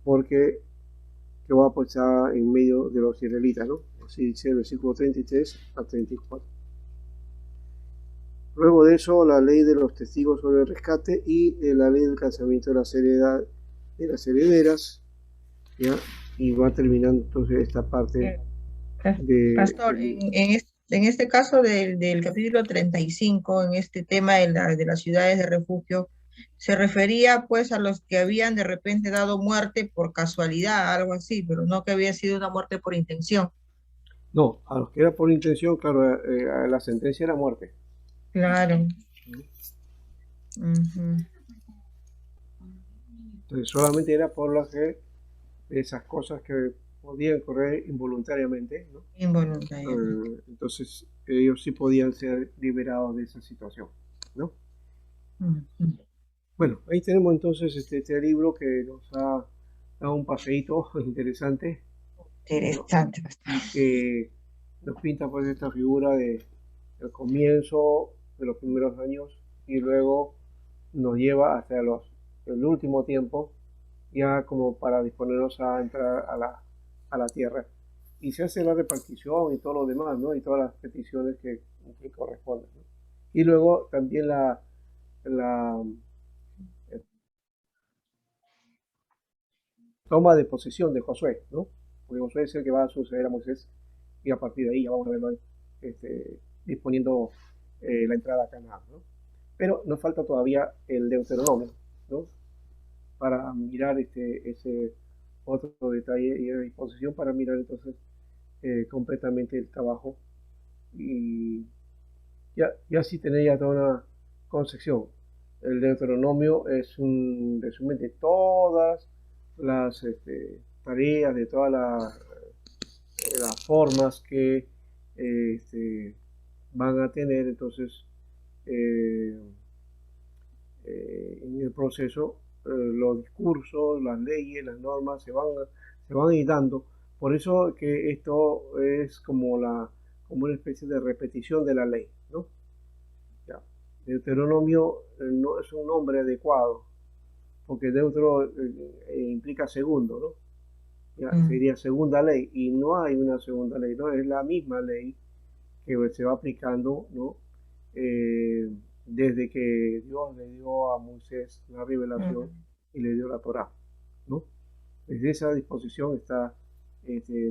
Porque Jehová pues está en medio de los israelitas, ¿no? Así dice el versículo 33 a 34. Luego de eso, la ley de los testigos sobre el rescate y la ley del casamiento de las herederas, ¿ya? Y va terminando entonces esta parte de... Pastor, en este caso del capítulo 35, en este tema de las ciudades de refugio, se refería pues a los que habían de repente dado muerte por casualidad, algo así, pero no que había sido una muerte por intención. No, a los que era por intención, claro, la sentencia era muerte. Claro. Entonces solamente era por las que esas cosas que podían correr involuntariamente, ¿no? Involuntariamente. Entonces ellos sí podían ser liberados de esa situación, ¿no? Bueno, ahí tenemos entonces este libro que nos ha dado un paseíto interesante. Interesante. Que nos pinta pues esta figura del comienzo de los primeros años y luego nos lleva hasta el último tiempo, ya como para disponernos a entrar a la tierra. Y se hace la repartición y todo lo demás, ¿no? Y todas las peticiones que corresponden, ¿no? Y luego también la la toma de posesión de Josué, ¿no? Porque Josué es el que va a suceder a Moisés y a partir de ahí ya vamos a verlo ahí, disponiendo la entrada a Canaán, ¿no? Pero nos falta todavía el Deuteronomio, ¿no? Para mirar ese otro detalle y la disposición para mirar entonces completamente el trabajo y ya sí tener ya toda una concepción. El Deuteronomio es un resumen de todas las tareas, de todas las formas que van a tener entonces en el proceso los discursos, las leyes, las normas se van a ir dando. Por eso que esto es como una especie de repetición de la ley, ¿no? Ya. Deuteronomio no es un nombre adecuado, porque deutero implica segundo, ¿no? Ya, sería segunda ley, y no hay una segunda ley, ¿no? Es la misma ley que se va aplicando, ¿no? Desde que Dios le dio a Moisés la revelación y le dio la Torá, ¿no? Desde esa disposición está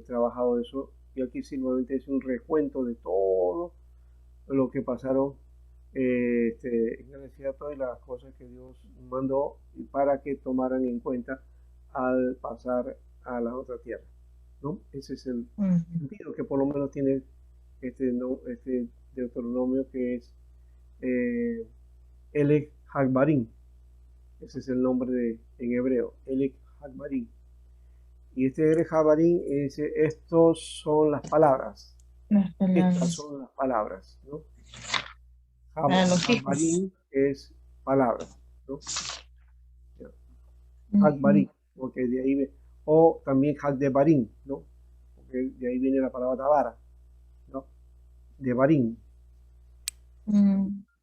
trabajado eso, y aquí simplemente es un recuento de todo lo que pasaron en el desierto y las cosas que Dios mandó para que tomaran en cuenta al pasar a la otra tierra, ¿no? Ese es el sentido que por lo menos tiene este Deuteronomio, que es Elek Hagbarim. Ese es el nombre en hebreo, Elek Hagbarim. Y Elek Hagbarim dice, estos son las palabras. Estas son las palabras, ¿no? Hagbarim es palabras, ¿no? Hagbarim, porque de ahí viene, o también Hagdebarim, ¿no? Porque de ahí viene la palabra tabara, ¿no? De barim,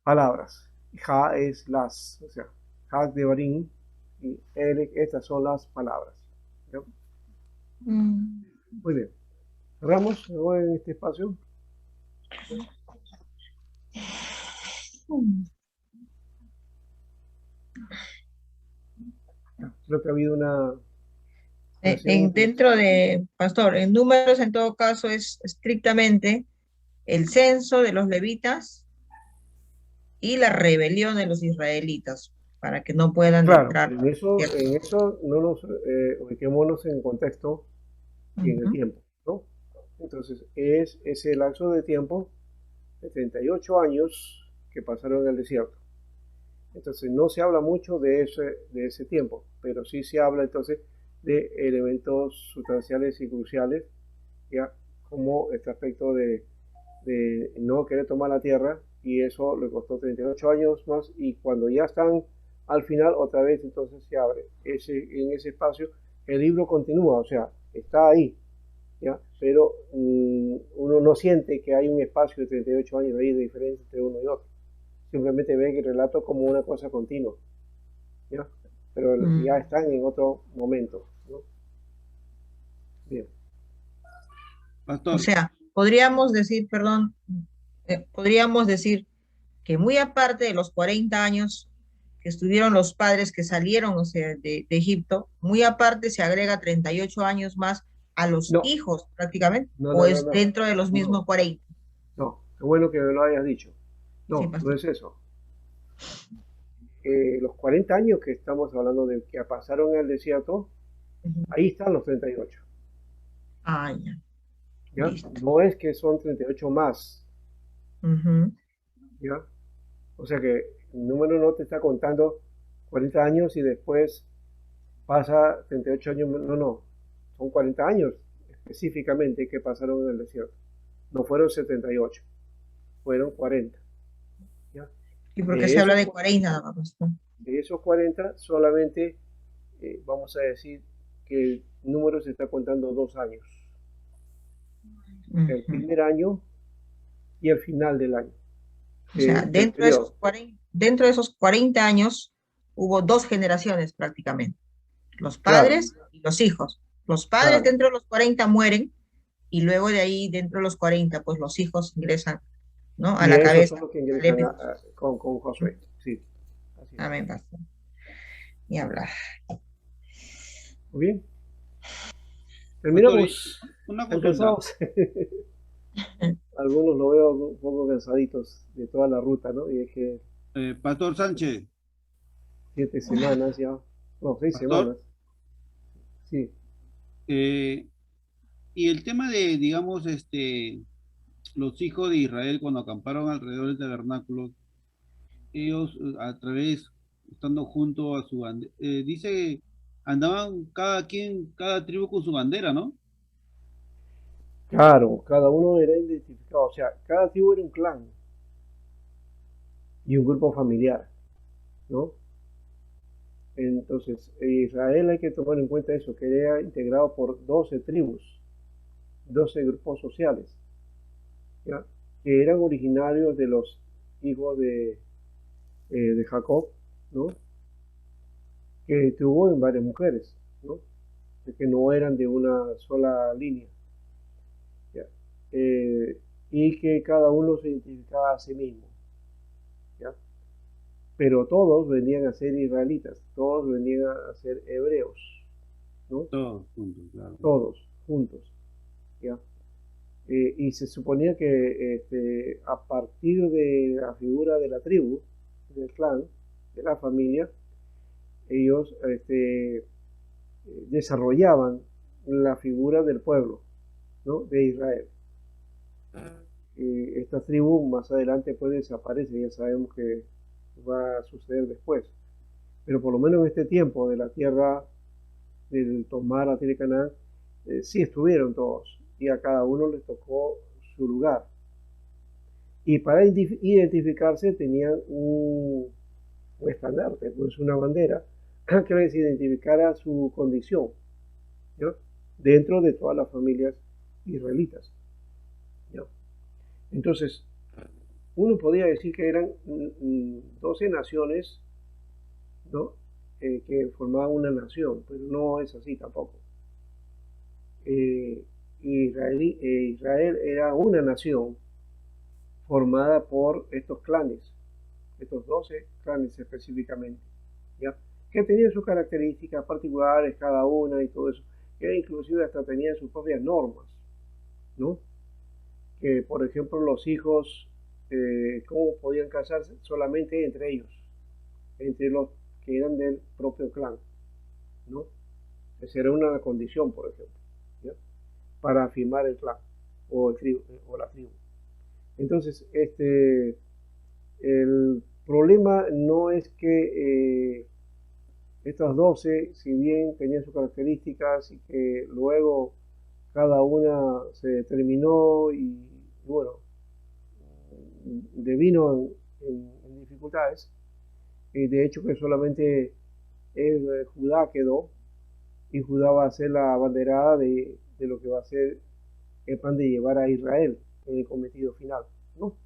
palabras. Ja es las, o sea, Hag de barim y Elek, estas son las palabras, ¿no? Muy bien. Cerramos en este espacio. Creo que ha habido una dentro de, Pastor, en números en todo caso es estrictamente el censo de los levitas y la rebelión de los israelitas, para que no puedan entrar. En eso no nos ubiquémonos en contexto y en el tiempo, ¿no? Entonces, es ese lapso de tiempo de 38 años que pasaron en el desierto. Entonces, no se habla mucho de ese tiempo, pero sí se habla entonces de elementos sustanciales y cruciales, ya como este aspecto de no querer tomar la tierra, y eso le costó 38 años más, y cuando ya están al final, otra vez entonces se abre en ese espacio, el libro continúa, o sea, está ahí, ¿ya? Pero uno no siente que hay un espacio de 38 años ahí de diferencia entre uno y otro, simplemente ve el relato como una cosa continua, ¿ya? Pero ya están en otro momento, ¿no? Bien. Pastor. O sea, podríamos decir, perdón, podríamos decir que muy aparte de los 40 años que estuvieron los padres que salieron, o sea, de Egipto, muy aparte se agrega 38 años más a los hijos prácticamente, o es dentro de los mismos 40. No, qué bueno que lo hayas dicho. No, sí, no es eso. Los 40 años que estamos hablando de que pasaron en el desierto, ahí están los 38. Ah, ya. ¿Ya? No es que son 38 más. ¿Ya? O sea que el número no te está contando 40 años y después pasa 38 años. No. Son 40 años específicamente que pasaron en el desierto. No fueron 78, fueron 40. ¿Ya? ¿Y por qué se habla de 40? De esos 40 solamente vamos a decir que el número se está contando 2 años. El primer año y el final del año. O sea, dentro de esos 40 años hubo 2 generaciones prácticamente. Los padres y los hijos. Los padres dentro de los 40 mueren y luego de ahí dentro de los 40 pues los hijos ingresan, ¿no? A la cabeza. Son los que ingresan con Josué, sí. Amén, pastor. Ni hablar. Muy bien, Pastor, terminamos. una ¿Están consulta. cansados? Algunos lo veo un poco cansaditos de toda la ruta, ¿no? Y es que Pastor Sánchez, 7 semanas ya, no, 6 semanas, pastor, sí. eh, y el tema de, digamos, los hijos de Israel cuando acamparon alrededor del tabernáculo, ellos a través, estando junto a su bandera, dice, andaban cada quien, cada tribu con su bandera, ¿no? Claro, cada uno era identificado, o sea, cada tribu era un clan y un grupo familiar, ¿no? Entonces, Israel hay que tomar en cuenta eso, que era integrado por 12 tribus, 12 grupos sociales, ¿ya? Que eran originarios de los hijos de Jacob, ¿no? Que tuvo en varias mujeres, ¿no? Que no eran de una sola línea, ¿ya? Y que cada uno se identificaba a sí mismo, ¿ya? Pero todos venían a ser israelitas, todos venían a ser hebreos, ¿no? Todos juntos, claro. Todos juntos, ¿ya? Y se suponía que a partir de la figura de la tribu, del clan, de la familia, ellos desarrollaban la figura del pueblo, ¿no? De Israel. Esta tribu más adelante puede desaparecer, ya sabemos que va a suceder después, pero por lo menos en este tiempo de la tierra, del tomar la tierra de Canaán, sí estuvieron todos y a cada uno les tocó su lugar. Y para identificarse tenían un estandarte, pues una bandera, que les identificara su condición, ¿no? Dentro de todas las familias israelitas, ¿no? Entonces, uno podría decir que eran 12 naciones, ¿no? Que formaban una nación, pero no es así tampoco. Israel era una nación formada por estos clanes, estos 12 clanes específicamente, ¿ya? Que tenían sus características particulares cada una y todo eso, que inclusive hasta tenían sus propias normas, ¿no? Que por ejemplo los hijos, cómo podían casarse solamente entre ellos, entre los que eran del propio clan, ¿no? Esa era una condición, por ejemplo, ¿ya? Para afirmar el clan o el tribu, o la tribu. Entonces, el problema no es que estas 12, si bien tenían sus características y que luego cada una se determinó y bueno, devino en dificultades, y de hecho que solamente Judá quedó, y Judá va a ser la abanderada de lo que va a ser el plan de llevar a Israel en el cometido final, ¿no?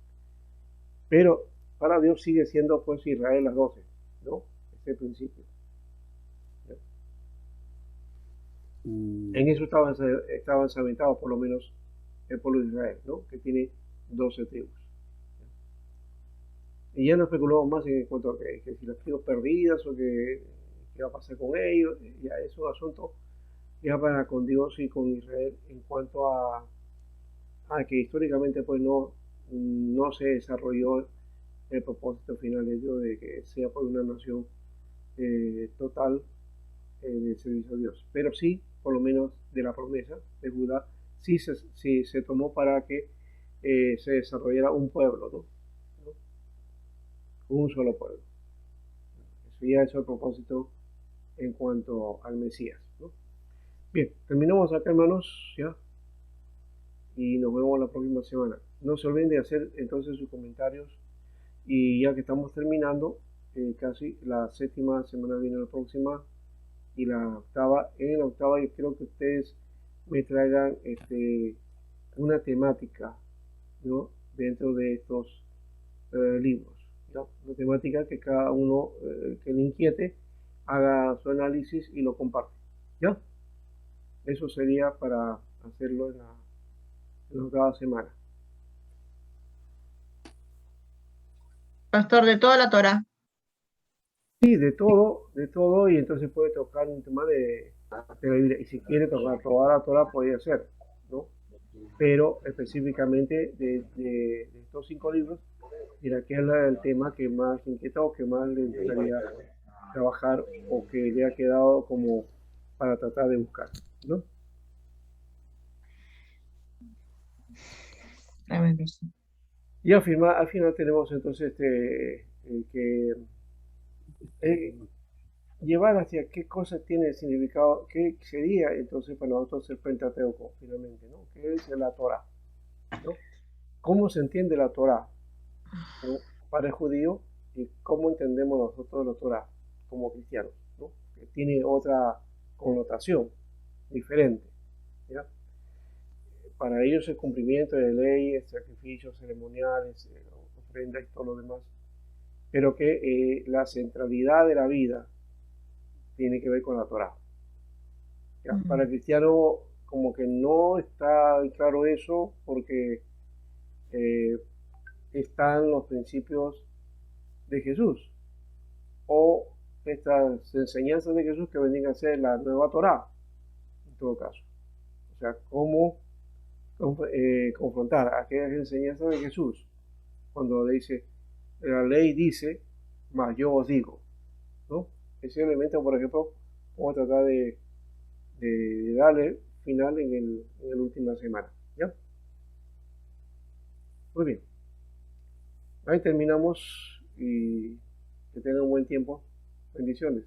Pero para Dios sigue siendo pues Israel las 12, ¿no? Ese principio. En eso estaban ensabentados por lo menos el pueblo de Israel, ¿no? Que tiene 12 tribus. Y ya no especulamos más en cuanto a que si las tribus perdidas o que qué va a pasar con ellos, ya es un asunto ya para con Dios y con Israel en cuanto a que históricamente pues no se desarrolló el propósito final de Dios de que sea por una nación total de servicio a Dios. Pero sí, por lo menos de la promesa de Judá, sí se tomó para que se desarrollara un pueblo, ¿no? Un solo pueblo. Eso ya es el propósito en cuanto al Mesías, ¿no? Bien, terminamos acá, hermanos, ya, y nos vemos la próxima semana. No se olviden de hacer entonces sus comentarios, y ya que estamos terminando, casi la 7ª semana viene la próxima, y la octava. En la octava yo quiero que ustedes me traigan una temática, ¿no? Dentro de estos libros, ¿no? Una temática que cada uno que le inquiete haga su análisis y lo comparte, ¿ya? Eso sería para hacerlo en la octava semana. Pastor, de toda la Torá. Sí, de todo, y entonces puede tocar un tema de la Biblia. Y si quiere tocar toda la Torah, podría ser, ¿no? Pero específicamente de estos 5 libros, mira que es el tema que más inquieta o que más le gustaría trabajar o que le ha quedado como para tratar de buscar, ¿no? Amén, pastor. Y al final tenemos entonces que llevar hacia qué cosa tiene el significado, qué sería entonces para nosotros el Pentateuco, finalmente, ¿no? ¿Qué es la Torah? ¿No? ¿Cómo se entiende la Torah, ¿no? Para el judío y cómo entendemos nosotros la Torah como cristianos, ¿no? Que tiene otra connotación diferente, ¿ya? Para ellos el cumplimiento de leyes, sacrificios ceremoniales, ofrendas y todo lo demás, pero que la centralidad de la vida tiene que ver con la Torah. ¿Ya? Para el cristiano como que no está claro eso porque eh, están los principios de Jesús o estas enseñanzas de Jesús que vendrían a ser la nueva Torah, en todo caso. O sea, cómo confrontar aquellas enseñanzas de Jesús cuando le dice, la ley dice, más yo os digo, ¿no? Ese elemento, por ejemplo, vamos a tratar de darle final en la última semana, ¿ya? Muy bien, ahí terminamos y que tengan un buen tiempo. Bendiciones.